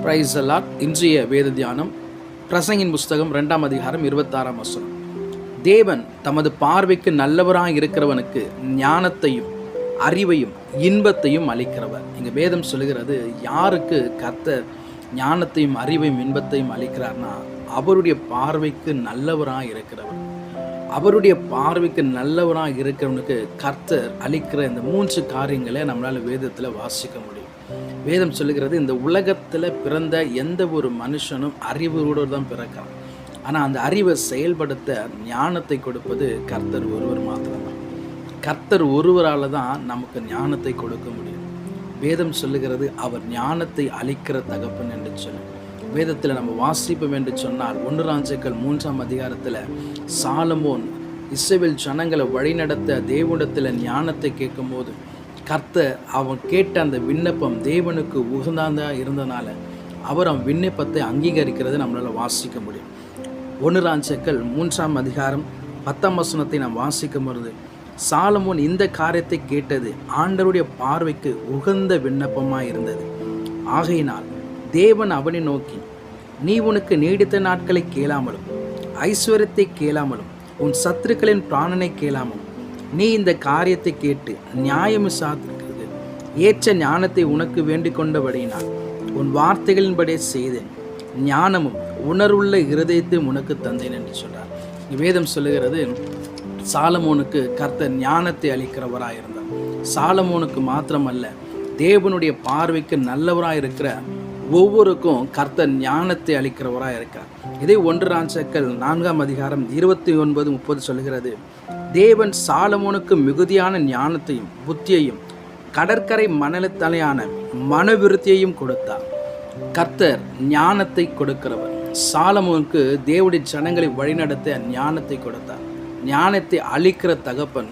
Price அல்லாஹ். இன்றைய வேத தியானம் பிரசங்கின் புஸ்தகம் 2ஆம் அதிகாரம் 26ஆம் வசனம். தேவன் தமது பார்வைக்கு நல்லவராய் இருக்கிறவனுக்கு ஞானத்தையும் அறிவையும் இன்பத்தையும் அளிக்கிறவர். இங்கே வேதம் சொல்லுகிறது, யாருக்கு கர்த்தர் ஞானத்தையும் அறிவையும் இன்பத்தையும் அளிக்கிறார்னா அவருடைய பார்வைக்கு நல்லவராய் இருக்கிறவர். அவருடைய பார்வைக்கு நல்லவராக இருக்கிறவனுக்கு கர்த்தர் அளிக்கிற இந்த 3 காரியங்களை நம்மளால் வேதத்தில் வாசிக்க முடியும். வேதம் சொல்லுகிறது, இந்த உலகத்தில் பிறந்த எந்த ஒரு மனுஷனும் அறிவோடு தான் பிறக்கிறான். ஆனால் அந்த அறிவை செயல்படுத்த ஞானத்தை கொடுப்பது கர்த்தர் ஒருவர் மாத்திரம்தான். கர்த்தர் ஒருவரால் தான் நமக்கு ஞானத்தை கொடுக்க முடியும். வேதம் சொல்லுகிறது, அவர் ஞானத்தை அளிக்கிற தகப்பன் என்று சொல்லி வேதத்தில் நம்ம வாசிப்போம் என்று சொன்னால் 1 ராஜாக்கள் 3ஆம் அதிகாரத்தில் சாலமோன் இஸ்ரவேல் ஜனங்களை வழிநடத்த தேவனிடத்தில் ஞானத்தை கேட்கும் போது கர்த்தர் அவன் கேட்ட அந்த விண்ணப்பம் தேவனுக்கு உகந்ததாக இருந்தனால அவர் அவன் விண்ணப்பத்தை அங்கீகரிக்கிறது நம்மளால் வாசிக்க முடியும். 1 ராஜாக்கள் 3ஆம் அதிகாரம் 10ஆம் வசனத்தை நாம் வாசிக்கும் பொழுது சாலமோன் இந்த காரியத்தை கேட்டது ஆண்டவருடைய பார்வைக்கு உகந்த விண்ணப்பமாக இருந்தது. ஆகையினால் தேவன் அவனை நோக்கி, நீ உனக்கு நீடித்த நாட்களை கேளாமலும் ஐஸ்வர்யத்தை கேளாமலும் உன் சத்துருக்களின் பிராணனை கேளாமலும் நீ இந்த காரியத்தை கேட்டு நியாயம் விசாரிக்கிறது ஏற்ற ஞானத்தை உனக்கு வேண்டிக் கொண்டபடியினால் உன் வார்த்தைகளின்படி செய்தேன், ஞானமும் உணர்வுள்ள இருதயத்தையும் உனக்கு தந்தேன் என்று சொல்றார். வேதம் சொல்லுகிறது, சாலமோனுக்கு கர்த்தர் ஞானத்தை அளிக்கிறவராக இருந்தார். சாலமோனுக்கு மாத்திரமல்ல, தேவனுடைய பார்வைக்கு நல்லவராக இருக்கிற ஒவ்வொருக்கும் கர்த்தர் ஞானத்தை அளிக்கிறவராக இருக்கிறார். இதே 1 ராஜாக்கள் 4ஆம் அதிகாரம் 29-30 சொல்கிறது, தேவன் சாலமோனுக்கு மிகுதியான ஞானத்தையும் புத்தியையும் கடற்கரை மணலத்தலையான மனவிருத்தியையும் கொடுத்தார். கர்த்தர் ஞானத்தை கொடுக்கிறவர். சாலமோனுக்கு தேவனுடைய ஜனங்களை வழிநடத்த ஞானத்தை கொடுத்தார். ஞானத்தை அளிக்கிற தகப்பன்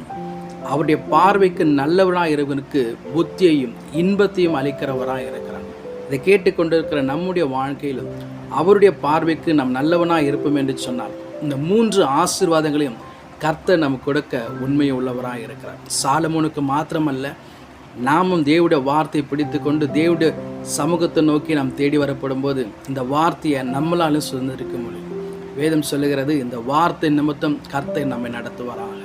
அவருடைய பார்வைக்கு நல்லவராக இருவனுக்கு புத்தியையும் இன்பத்தையும் அளிக்கிறவராக இருக்கிறார். இதை கேட்டுக்கொண்டிருக்கிற நம்முடைய வாழ்க்கையிலும் அவருடைய பார்வைக்கு நாம் நல்லவனாக இருப்போம் என்று சொன்னால் இந்த 3 ஆசீர்வாதங்களையும் கர்த்தர் நமக்கு கொடுக்க உண்மை உள்ளவராக இருக்கிறார். சாலமோனுக்கு மாத்திரமல்ல, நாமும் தேவனுடைய வார்த்தையை பிடித்து கொண்டு தேவனுடைய சமூகத்தை நோக்கி நாம் தேடி வரப்படும் போது இந்த வார்த்தையை நம்மளாலும் சுதந்திரிக்க முடியும். வேதம் சொல்லுகிறது, இந்த வார்த்தை நிமித்தம் கர்த்தர் நம்மை நடத்துவாராக.